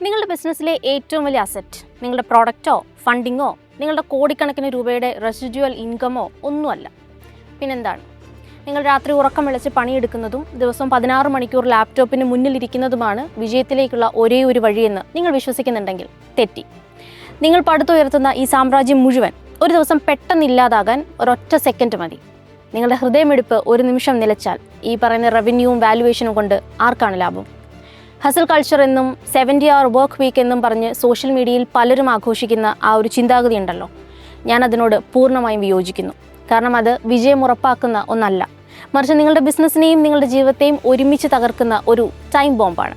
നിങ്ങളുടെ ബിസിനസ്സിലെ ഏറ്റവും വലിയ അസറ്റ് നിങ്ങളുടെ പ്രോഡക്റ്റോ ഫണ്ടിങ്ങോ നിങ്ങളുടെ കോടിക്കണക്കിന് രൂപയുടെ റെസിഡ്യുവൽ ഇൻകമോ ഒന്നുമല്ല. പിന്നെന്താണ്? നിങ്ങൾ രാത്രി ഉറക്കം വിളിച്ച് പണിയെടുക്കുന്നതും ദിവസം 16 മണിക്കൂർ ലാപ്ടോപ്പിന് മുന്നിലിരിക്കുന്നതുമാണ് വിജയത്തിലേക്കുള്ള ഒരേ ഒരു വഴിയെന്ന് നിങ്ങൾ വിശ്വസിക്കുന്നുണ്ടെങ്കിൽ തെറ്റി. നിങ്ങൾ പടുത്തുയർത്തുന്ന ഈ സാമ്രാജ്യം മുഴുവൻ ഒരു ദിവസം പെട്ടെന്നില്ലാതാകാൻ ഒരൊറ്റ സെക്കൻഡ് മതി. നിങ്ങളുടെ ഹൃദയമെടുപ്പ് ഒരു നിമിഷം നിലച്ചാൽ ഈ പറയുന്ന റവന്യൂവും വാല്യുവേഷനും കൊണ്ട് ആർക്കാണ് ലാഭം? ഹസൽ കൾച്ചർ എന്നും 70 hour വർക്ക് വീക്ക് എന്നും പറഞ്ഞ് സോഷ്യൽ മീഡിയയിൽ പലരും ആഘോഷിക്കുന്ന ആ ഒരു ചിന്താഗതി ഉണ്ടല്ലോ, ഞാൻ അതിനോട് പൂർണ്ണമായും വിയോജിക്കുന്നു. കാരണം അത് വിജയം ഉറപ്പാക്കുന്ന ഒന്നല്ല, മറിച്ച് നിങ്ങളുടെ ബിസിനസ്സിനെയും നിങ്ങളുടെ ജീവിതത്തെയും ഒരുമിച്ച് തകർക്കുന്ന ഒരു ടൈം ബോംബാണ്.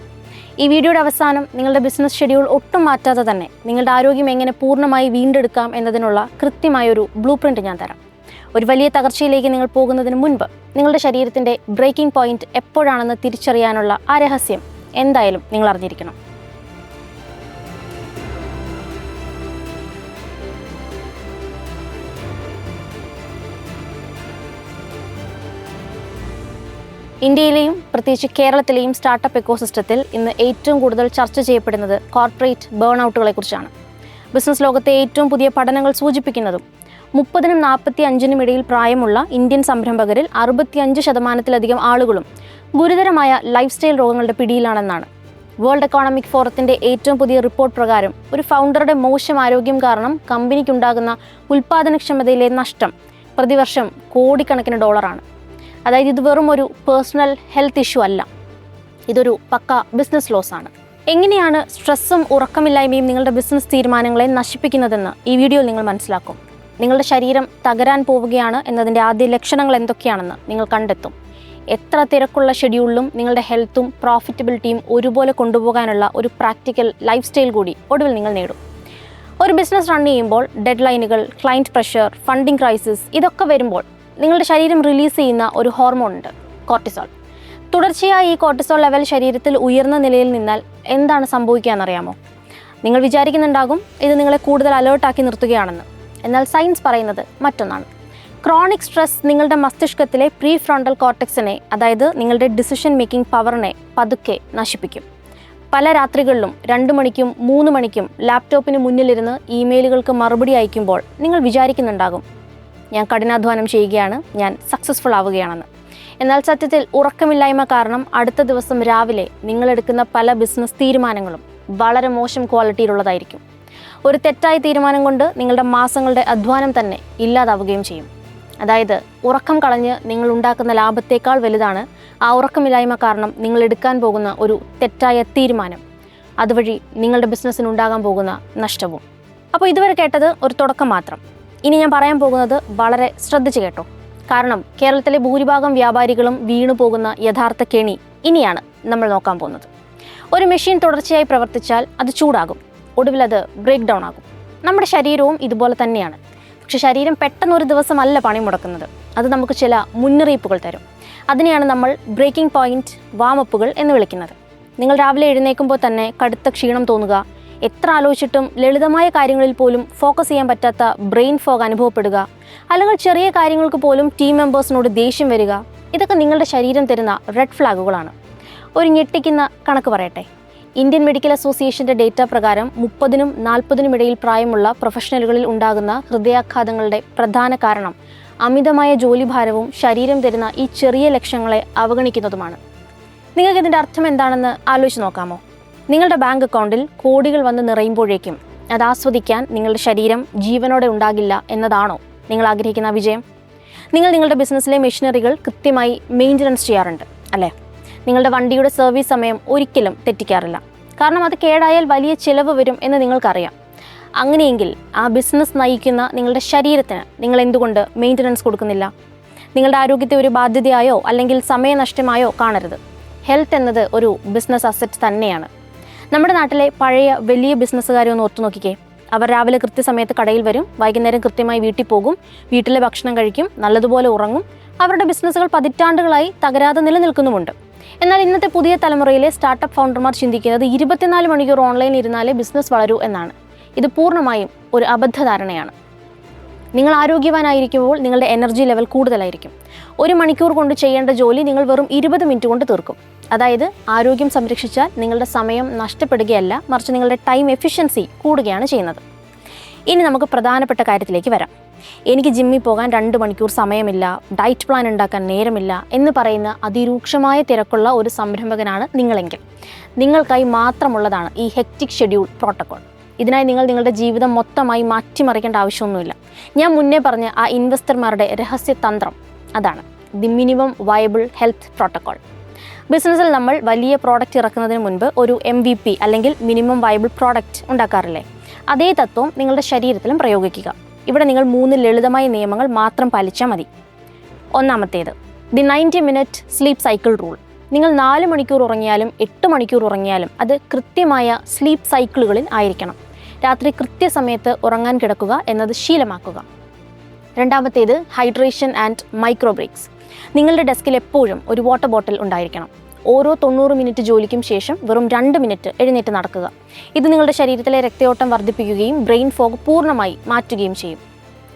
ഈ വീഡിയോയുടെ അവസാനം നിങ്ങളുടെ ബിസിനസ് ഷെഡ്യൂൾ ഒട്ടും മാറ്റാതെ തന്നെ നിങ്ങളുടെ ആരോഗ്യം എങ്ങനെ പൂർണ്ണമായി വീണ്ടെടുക്കാം എന്നതിനുള്ള കൃത്യമായൊരു ബ്ലൂ പ്രിൻറ്റ് ഞാൻ തരാം. ഒരു വലിയ തകർച്ചയിലേക്ക് നിങ്ങൾ പോകുന്നതിന് മുൻപ് നിങ്ങളുടെ ശരീരത്തിൻ്റെ ബ്രേക്കിംഗ് പോയിന്റ് എപ്പോഴാണെന്ന് തിരിച്ചറിയാനുള്ള ആ രഹസ്യം എന്തായാലും നിങ്ങൾ അറിഞ്ഞിരിക്കണം. ഇന്ത്യയിലെയും പ്രത്യേകിച്ച് കേരളത്തിലെയും സ്റ്റാർട്ടപ്പ് എക്കോസിസ്റ്റത്തിൽ ഇന്ന് ഏറ്റവും കൂടുതൽ ചർച്ച ചെയ്യപ്പെടുന്നത് കോർപ്പറേറ്റ് ബേൺ ഔട്ടുകളെ കുറിച്ചാണ്. ബിസിനസ് ലോകത്തെ ഏറ്റവും പുതിയ പഠനങ്ങൾ സൂചിപ്പിക്കുന്നതും 30നും 45നും ഇടയിൽ പ്രായമുള്ള ഇന്ത്യൻ സംരംഭകരിൽ 65% ആളുകളും ഗുരുതരമായ ലൈഫ് സ്റ്റൈൽ രോഗങ്ങളുടെ പിടിയിലാണെന്നാണ്. വേൾഡ് എക്കോണമിക് ഫോറത്തിൻ്റെ ഏറ്റവും പുതിയ റിപ്പോർട്ട് പ്രകാരം ഒരു ഫൗണ്ടറുടെ മോശം ആരോഗ്യം കാരണം കമ്പനിക്കുണ്ടാകുന്ന ഉൽപ്പാദനക്ഷമതയിലെ നഷ്ടം പ്രതിവർഷം കോടിക്കണക്കിന് ഡോളറാണ്. അതായത് ഇത് വെറും ഒരു പേഴ്സണൽ ഹെൽത്ത് ഇഷ്യൂ അല്ല, ഇതൊരു പക്ക ബിസിനസ് ലോസ് ആണ്. എങ്ങനെയാണ് സ്ട്രെസ്സും ഉറക്കമില്ലായ്മയും നിങ്ങളുടെ ബിസിനസ് തീരുമാനങ്ങളെ നശിപ്പിക്കുന്നതെന്ന് ഈ വീഡിയോയിൽ നിങ്ങൾ മനസ്സിലാക്കും. നിങ്ങളുടെ ശരീരം തകരാൻ പോവുകയാണ് എന്നതിൻ്റെ ആദ്യ ലക്ഷണങ്ങൾ എന്തൊക്കെയാണെന്ന് നിങ്ങൾ കണ്ടെത്തും. എത്ര തിരക്കുള്ള ഷെഡ്യൂളിലും നിങ്ങളുടെ ഹെൽത്തും പ്രോഫിറ്റബിലിറ്റിയും ഒരുപോലെ കൊണ്ടുപോകാനുള്ള ഒരു പ്രാക്ടിക്കൽ ലൈഫ് സ്റ്റൈൽ കൂടി ഒടുവിൽ നിങ്ങൾ നേടും. ഒരു ബിസിനസ് റൺ ചെയ്യുമ്പോൾ ഡെഡ് ലൈനുകൾ, ക്ലയൻറ്റ് പ്രഷർ, ഫണ്ടിങ് ക്രൈസിസ് ഇതൊക്കെ വരുമ്പോൾ നിങ്ങളുടെ ശരീരം റിലീസ് ചെയ്യുന്ന ഒരു ഹോർമോൺ ഉണ്ട്, കോർട്ടിസോൾ. തുടർച്ചയായി ഈ കോർട്ടിസോൾ ലെവൽ ശരീരത്തിൽ ഉയർന്ന നിലയിൽ നിന്നാൽ എന്താണ് സംഭവിക്കുക എന്നറിയാമോ? നിങ്ങൾ വിചാരിക്കുന്നുണ്ടാകും ഇത് നിങ്ങളെ കൂടുതൽ അലേർട്ടാക്കി നിർത്തുകയാണെന്ന്. എന്നാൽ സയൻസ് പറയുന്നത് മറ്റൊന്നാണ്. ക്രോണിക് സ്ട്രെസ് നിങ്ങളുടെ മസ്തിഷ്കത്തിലെ പ്രീ ഫ്രോണ്ടൽ കോർട്ടെക്സിനെ, അതായത് നിങ്ങളുടെ ഡിസിഷൻ മേക്കിംഗ് പവറിനെ പതുക്കെ നശിപ്പിക്കും. പല രാത്രികളിലും 2 മണിക്കും 3 മണിക്കും ലാപ്ടോപ്പിന് മുന്നിലിരുന്ന് ഇമെയിലുകൾക്ക് മറുപടി അയക്കുമ്പോൾ നിങ്ങൾ വിചാരിക്കുന്നുണ്ടാകും ഞാൻ കഠിനാധ്വാനം ചെയ്യുകയാണ്, ഞാൻ സക്സസ്ഫുൾ ആവുകയാണെന്ന്. എന്നാൽ സത്യത്തിൽ ഉറക്കമില്ലായ്മ കാരണം അടുത്ത ദിവസം രാവിലെ നിങ്ങളെടുക്കുന്ന പല ബിസിനസ് തീരുമാനങ്ങളും വളരെ മോശം ക്വാളിറ്റിയിലുള്ളതായിരിക്കും. ഒരു തെറ്റായ തീരുമാനം കൊണ്ട് നിങ്ങളുടെ മാസങ്ങളുടെ അധ്വാനം തന്നെ ഇല്ലാതാവുകയും ചെയ്യും. അതായത് ഉറക്കം കളഞ്ഞ് നിങ്ങൾ ഉണ്ടാക്കുന്ന ലാഭത്തേക്കാൾ വലുതാണ് ആ ഉറക്കമില്ലായ്മ കാരണം നിങ്ങൾ എടുക്കാൻ പോകുന്ന ഒരു തെറ്റായ തീരുമാനം, അതുവഴി നിങ്ങളുടെ ബിസിനസ്സിനുണ്ടാകാൻ പോകുന്ന നഷ്ടവും. അപ്പോൾ ഇതുവരെ കേട്ടത് ഒരു തുടക്കം മാത്രം. ഇനി ഞാൻ പറയാൻ പോകുന്നത് വളരെ ശ്രദ്ധിച്ച് കേട്ടോ. കാരണം കേരളത്തിലെ ഭൂരിഭാഗം വ്യാപാരികളും വീണു പോകുന്ന യഥാർത്ഥ കെണി ഇനിയാണ് നമ്മൾ നോക്കാൻ പോകുന്നത്. ഒരു മെഷീൻ തുടർച്ചയായി പ്രവർത്തിച്ചാൽ അത് ചൂടാകും, ഒടുവിൽ അത് ബ്രേക്ക് ഡൗൺ ആകും. നമ്മുടെ ശരീരവും ഇതുപോലെ തന്നെയാണ്. പക്ഷെ ശരീരം പെട്ടെന്ന് ഒരു ദിവസമല്ല പണി മുടക്കുന്നത്, അത് നമുക്ക് ചില മുന്നറിയിപ്പുകൾ തരും. അതിനെയാണ് നമ്മൾ ബ്രേക്കിംഗ് പോയിന്റ് വാമപ്പുകൾ എന്ന് വിളിക്കുന്നത്. നിങ്ങൾ രാവിലെ എഴുന്നേൽക്കുമ്പോൾ തന്നെ കടുത്ത ക്ഷീണം തോന്നുക, എത്ര ആലോചിച്ചിട്ടും ലളിതമായ കാര്യങ്ങളിൽ പോലും ഫോക്കസ് ചെയ്യാൻ പറ്റാത്ത ബ്രെയിൻ ഫോഗ് അനുഭവപ്പെടുക, അല്ലെങ്കിൽ ചെറിയ കാര്യങ്ങൾക്ക് പോലും ടീം മെമ്പേഴ്സിനോട് ദേഷ്യം വരിക, ഇതൊക്കെ നിങ്ങളുടെ ശരീരം തരുന്ന റെഡ് ഫ്ലാഗുകളാണ്. ഒരു ഞെട്ടിക്കുന്ന കണക്ക് പറയട്ടെ. ഇന്ത്യൻ മെഡിക്കൽ അസോസിയേഷൻ്റെ ഡേറ്റ പ്രകാരം 30നും 40നും ഇടയിൽ പ്രായമുള്ള പ്രൊഫഷണലുകളിൽ ഉണ്ടാകുന്ന ഹൃദയാഘാതങ്ങളുടെ പ്രധാന കാരണം അമിതമായ ജോലിഭാരവും ശരീരം തരുന്ന ഈ ചെറിയ ലക്ഷ്യങ്ങളെ അവഗണിക്കുന്നതുമാണ്. നിങ്ങൾക്ക് ഇതിൻ്റെ അർത്ഥം എന്താണെന്ന് ആലോചിച്ച് നോക്കാമോ? നിങ്ങളുടെ ബാങ്ക് അക്കൗണ്ടിൽ കോടികൾ വന്ന് നിറയുമ്പോഴേക്കും അത് ആസ്വദിക്കാൻ നിങ്ങളുടെ ശരീരം ജീവനോടെ ഉണ്ടാകില്ല എന്നതാണോ നിങ്ങൾ ആഗ്രഹിക്കുന്ന വിജയം? നിങ്ങൾ നിങ്ങളുടെ ബിസിനസ്സിലെ മെഷീനറികൾ കൃത്യമായി മെയിൻ്റനൻസ് ചെയ്യാറുണ്ട് അല്ലേ? നിങ്ങളുടെ വണ്ടിയുടെ സർവീസ് സമയം ഒരിക്കലും തെറ്റിക്കാറില്ല. കാരണം അത് കേടായാൽ വലിയ ചിലവ് വരും എന്ന് നിങ്ങൾക്കറിയാം. അങ്ങനെയെങ്കിൽ ആ ബിസിനസ് നയിക്കുന്ന നിങ്ങളുടെ ശരീരത്തിന് നിങ്ങൾ എന്തുകൊണ്ട് മെയിൻ്റനൻസ് കൊടുക്കുന്നില്ല? നിങ്ങളുടെ ആരോഗ്യത്തെ ഒരു ബാധ്യതയായോ അല്ലെങ്കിൽ സമയനഷ്ടമായോ കാണരുത്. ഹെൽത്ത് എന്നത് ഒരു ബിസിനസ് അസറ്റ് തന്നെയാണ്. നമ്മുടെ നാട്ടിലെ പഴയ വലിയ ബിസിനസ്സുകാരെ ഒന്ന് ഓർത്തു നോക്കിക്കേ. അവർ രാവിലെ കൃത്യസമയത്ത് കടയിൽ വരും, വൈകുന്നേരം കൃത്യമായി വീട്ടിൽ പോകും, വീട്ടിലെ ഭക്ഷണം കഴിക്കും, നല്ലതുപോലെ ഉറങ്ങും. അവരുടെ ബിസിനസ്സുകൾ പതിറ്റാണ്ടുകളായി തകരാതെ നിലനിൽക്കുന്നുമുണ്ട്. എന്നാൽ ഇന്നത്തെ പുതിയ തലമുറയിലെ സ്റ്റാർട്ടപ്പ് ഫൗണ്ടർമാർ ചിന്തിക്കുന്നത് 24 മണിക്കൂർ ഓൺലൈനിൽ ഇരുന്നാലേ ബിസിനസ് വളരൂ എന്നാണ്. ഇത് പൂർണ്ണമായും ഒരു അബദ്ധധാരണയാണ്. നിങ്ങൾ ആരോഗ്യവാനായിരിക്കുമ്പോൾ നിങ്ങളുടെ എനർജി ലെവൽ കൂടുതലായിരിക്കും. 1 മണിക്കൂർ കൊണ്ട് ചെയ്യേണ്ട ജോലി നിങ്ങൾ വെറും 20 മിനിറ്റ് കൊണ്ട് തീർക്കും. അതായത് ആരോഗ്യം സംരക്ഷിച്ചാൽ നിങ്ങളുടെ സമയം നഷ്ടപ്പെടുകയല്ല, മറിച്ച് നിങ്ങളുടെ ടൈം എഫിഷ്യൻസി കൂടുകയാണ് ചെയ്യുന്നത്. ഇനി നമുക്ക് പ്രധാനപ്പെട്ട കാര്യത്തിലേക്ക് വരാം. എനിക്ക് ജിമ്മിൽ പോകാൻ 2 മണിക്കൂർ സമയമില്ല, ഡയറ്റ് പ്ലാൻ ഉണ്ടാക്കാൻ നേരമില്ല എന്ന് പറയുന്ന അതിരൂക്ഷമായ തിരക്കുള്ള ഒരു സംരംഭകനാണ് നിങ്ങളെങ്കിൽ നിങ്ങൾക്കായി മാത്രമുള്ളതാണ് ഈ ഹെക്റ്റിക് ഷെഡ്യൂൾ പ്രോട്ടോക്കോൾ. ഇതിനായി നിങ്ങൾ നിങ്ങളുടെ ജീവിതം മൊത്തമായി മാറ്റിമറിക്കേണ്ട ആവശ്യമൊന്നുമില്ല. ഞാൻ മുന്നേ പറഞ്ഞ ആ ഇൻവെസ്റ്റർമാരുടെ രഹസ്യ തന്ത്രം അതാണ് the minimum viable health protocol. ബിസിനസ്സിൽ നമ്മൾ വലിയ പ്രോഡക്റ്റ് ഇറക്കുന്നതിന് മുൻപ് ഒരു MVP അല്ലെങ്കിൽ മിനിമം വയബിൾ പ്രോഡക്റ്റ് ഉണ്ടാക്കാറില്ലേ? അതേ തത്വം നിങ്ങളുടെ ശരീരത്തിലും പ്രയോഗിക്കുക. ഇവിടെ നിങ്ങൾ 3 ലളിതമായ നിയമങ്ങൾ മാത്രം പാലിച്ചാൽ മതി. ഒന്നാമത്തേത്, the 90 minute sleep cycle rule. നിങ്ങൾ 4 മണിക്കൂർ ഉറങ്ങിയാലും 8 മണിക്കൂർ ഉറങ്ങിയാലും അത് കൃത്യമായ സ്ലീപ്പ് സൈക്കിളുകളിൽ ആയിരിക്കണം. രാത്രി കൃത്യസമയത്ത് ഉറങ്ങാൻ കിടക്കുക എന്നത് ശീലമാക്കുക. രണ്ടാമത്തേത്, ഹൈഡ്രേഷൻ ആൻഡ് മൈക്രോ ബ്രേക്സ്. നിങ്ങളുടെ ഡെസ്കിൽ എപ്പോഴും ഒരു വാട്ടർ ബോട്ടിൽ ഉണ്ടായിരിക്കണം. ഓരോ 90 മിനിറ്റ് ജോലിക്കും ശേഷം വെറും 2 മിനിറ്റ് എഴുന്നേറ്റ് നടക്കുക. ഇത് നിങ്ങളുടെ ശരീരത്തിലെ രക്തയോട്ടം വർദ്ധിപ്പിക്കുകയും ബ്രെയിൻ ഫോഗ് പൂർണ്ണമായി മാറ്റുകയും ചെയ്യും.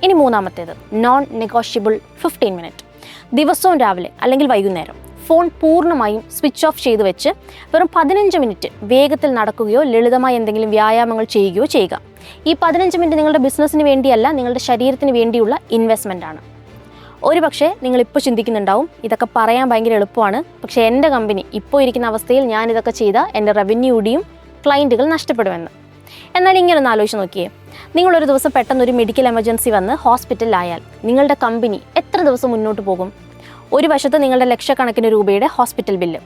ഇനി മൂന്നാമത്തേത്, നോൺ നെഗോഷ്യബിൾ 15 മിനിറ്റ്. ദിവസവും രാവിലെ അല്ലെങ്കിൽ വൈകുന്നേരം ഫോൺ പൂർണ്ണമായും സ്വിച്ച് ഓഫ് ചെയ്ത് വെച്ച് വെറും 15 മിനിറ്റ് വേഗത്തിൽ നടക്കുകയോ ലളിതമായ എന്തെങ്കിലും വ്യായാമങ്ങൾ ചെയ്യുകയോ ചെയ്യുക. ഈ 15 മിനിറ്റ് നിങ്ങളുടെ ബിസിനസ്സിന് വേണ്ടിയല്ല, നിങ്ങളുടെ ശരീരത്തിന് വേണ്ടിയുള്ള ഇൻവെസ്റ്റ്മെൻ്റ് ആണ്. ഒരുപക്ഷെ നിങ്ങളിപ്പോൾ ചിന്തിക്കുന്നുണ്ടാവും, ഇതൊക്കെ പറയാൻ ഭയങ്കര എളുപ്പമാണ്, പക്ഷേ എൻ്റെ കമ്പനി ഇപ്പോൾ ഇരിക്കുന്ന അവസ്ഥയിൽ ഞാനിതൊക്കെ ചെയ്താൽ എൻ്റെ റവന്യൂടിയും ക്ലയൻറ്റുകൾ നഷ്ടപ്പെടുമെന്ന്. എന്നാൽ ഇങ്ങനൊന്ന് ആലോചിച്ച് നോക്കിയേ, നിങ്ങളൊരു ദിവസം പെട്ടെന്നൊരു മെഡിക്കൽ എമർജൻസി വന്ന് ഹോസ്പിറ്റലിലായാൽ നിങ്ങളുടെ കമ്പനി എത്ര ദിവസം മുന്നോട്ട് പോകും? ഒരു വശത്ത് നിങ്ങളുടെ ലക്ഷക്കണക്കിന് രൂപയുടെ ഹോസ്പിറ്റൽ ബില്ല്,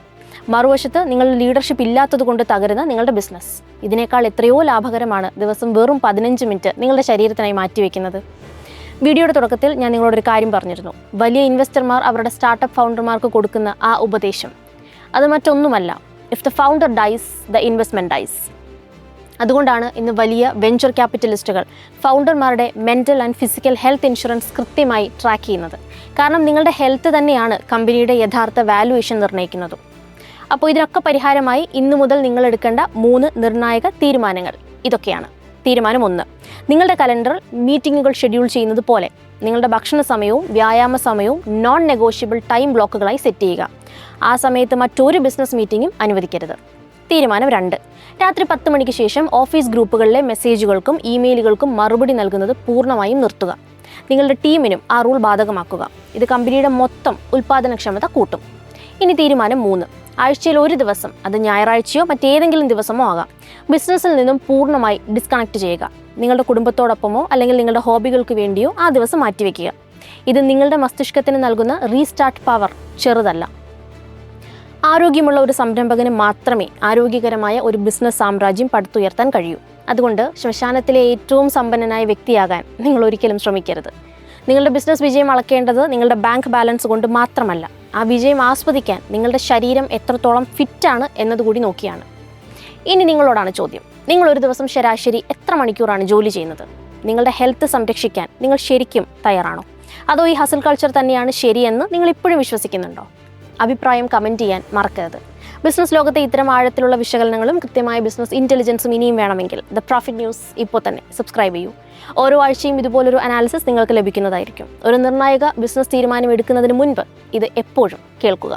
മറുവശത്ത് നിങ്ങളുടെ ലീഡർഷിപ്പ് ഇല്ലാത്തത് കൊണ്ട് തകരുന്ന നിങ്ങളുടെ ബിസിനസ്. ഇതിനേക്കാൾ എത്രയോ ലാഭകരമാണ് ദിവസം വെറും 15 മിനിറ്റ് നിങ്ങളുടെ ശരീരത്തിനായി മാറ്റിവെക്കുന്നത്. വീഡിയോയുടെ തുടക്കത്തിൽ ഞാൻ നിങ്ങളോടൊരു കാര്യം പറഞ്ഞിരുന്നു. വലിയ ഇൻവെസ്റ്റർമാർ അവരുടെ സ്റ്റാർട്ടപ്പ് ഫൗണ്ടർമാർക്ക് കൊടുക്കുന്ന ആ ഉപദേശം അത് മറ്റൊന്നുമല്ല, if the founder dies the investment dies. അതുകൊണ്ടാണ് ഇന്ന് വലിയ വെഞ്ചർ ക്യാപിറ്റലിസ്റ്റുകൾ ഫൗണ്ടർമാരുടെ mental and physical health insurance കൃത്യമായി ട്രാക്ക് ചെയ്യുന്നത്. കാരണം നിങ്ങളുടെ ഹെൽത്ത് തന്നെയാണ് കമ്പനിയുടെ യഥാർത്ഥ വാല്യുവേഷൻ നിർണ്ണയിക്കുന്നതും. അപ്പോൾ ഇതിനൊക്കെ പരിഹാരമായി ഇന്നു മുതൽ നിങ്ങൾ എടുക്കേണ്ട 3 നിർണായക തീരുമാനങ്ങൾ ഇതൊക്കെയാണ്. തീരുമാനം 1, നിങ്ങളുടെ കലണ്ടറിൽ മീറ്റിങ്ങുകൾ ഷെഡ്യൂൾ ചെയ്യുന്നത് പോലെ നിങ്ങളുടെ ഭക്ഷണ സമയവും വ്യായാമ സമയവും നോൺ നെഗോഷ്യബിൾ ടൈം ബ്ലോക്കുകളായി സെറ്റ് ചെയ്യുക. ആ സമയത്ത് മറ്റൊരു ബിസിനസ് മീറ്റിങ്ങും അനുവദിക്കരുത്. തീരുമാനം 2, രാത്രി 10 മണിക്ക് ശേഷം ഓഫീസ് ഗ്രൂപ്പുകളിലെ മെസ്സേജുകൾക്കും ഇമെയിലുകൾക്കും മറുപടി നൽകുന്നത് പൂർണ്ണമായും നിർത്തുക. നിങ്ങളുടെ ടീമിനും ആ റൂൾ ബാധകമാക്കുക. ഇത് കമ്പനിയുടെ മൊത്തം ഉൽപ്പാദനക്ഷമത കൂട്ടും. ഇനി തീരുമാനം 3, ആഴ്ചയിൽ ഒരു ദിവസം, അത് ഞായറാഴ്ചയോ മറ്റേതെങ്കിലും ദിവസമോ ആകാം, ബിസിനസ്സിൽ നിന്നും പൂർണ്ണമായി ഡിസ്കണക്ട് ചെയ്യുക. നിങ്ങളുടെ കുടുംബത്തോടൊപ്പമോ അല്ലെങ്കിൽ നിങ്ങളുടെ ഹോബികൾക്ക് വേണ്ടിയോ ആ ദിവസം മാറ്റിവെക്കുക. ഇത് നിങ്ങളുടെ മസ്തിഷ്കത്തിന് നൽകുന്ന റീസ്റ്റാർട്ട് പവർ ചെറുതല്ല. ആരോഗ്യമുള്ള ഒരു സംരംഭകന് മാത്രമേ ആരോഗ്യകരമായ ഒരു ബിസിനസ് സാമ്രാജ്യം പടുത്തുയർത്താൻ കഴിയൂ. അതുകൊണ്ട് ശ്മശാനത്തിലെ ഏറ്റവും സമ്പന്നനായ വ്യക്തിയാകാൻ നിങ്ങൾ ഒരിക്കലും ശ്രമിക്കരുത്. നിങ്ങളുടെ ബിസിനസ് വിജയം അളക്കേണ്ടത് നിങ്ങളുടെ ബാങ്ക് ബാലൻസ് കൊണ്ട് മാത്രമല്ല, ആ വിജയം ആസ്വദിക്കാൻ നിങ്ങളുടെ ശരീരം എത്രത്തോളം ഫിറ്റാണ് എന്നതുകൂടി നോക്കിയാണ്. ഇനി നിങ്ങളോടാണ് ചോദ്യം, നിങ്ങൾ ഒരു ദിവസം ശരാശരി എത്ര മണിക്കൂറാണ് ജോലി ചെയ്യുന്നത്? നിങ്ങളുടെ ഹെൽത്ത് സംരക്ഷിക്കാൻ നിങ്ങൾ ശരിക്കും തയ്യാറാണോ? അതോ ഈ ഹസിൽ കൾച്ചർ തന്നെയാണ് ശരിയെന്ന് നിങ്ങൾ ഇപ്പോഴും വിശ്വസിക്കുന്നുണ്ടോ? അഭിപ്രായം കമൻറ്റ് ചെയ്യാൻ മറക്കരുത്. ബിസിനസ് ലോകത്തെ ഇത്തരം ആഴത്തിലുള്ള വിശകലനങ്ങളും കൃത്യമായ ബിസിനസ് ഇൻ്റലിജൻസും ഇനിയും വേണമെങ്കിൽ ദ പ്രോഫിറ്റ് ന്യൂസ് ഇപ്പോൾ തന്നെ സബ്സ്ക്രൈബ് ചെയ്യൂ. ഓരോ ആഴ്ചയും ഇതുപോലൊരു അനാലിസിസ് നിങ്ങൾക്ക് ലഭിക്കുന്നതായിരിക്കും. ഒരു നിർണായക ബിസിനസ് തീരുമാനം എടുക്കുന്നതിന് മുൻപ് ഇത് എപ്പോഴും കേൾക്കുക.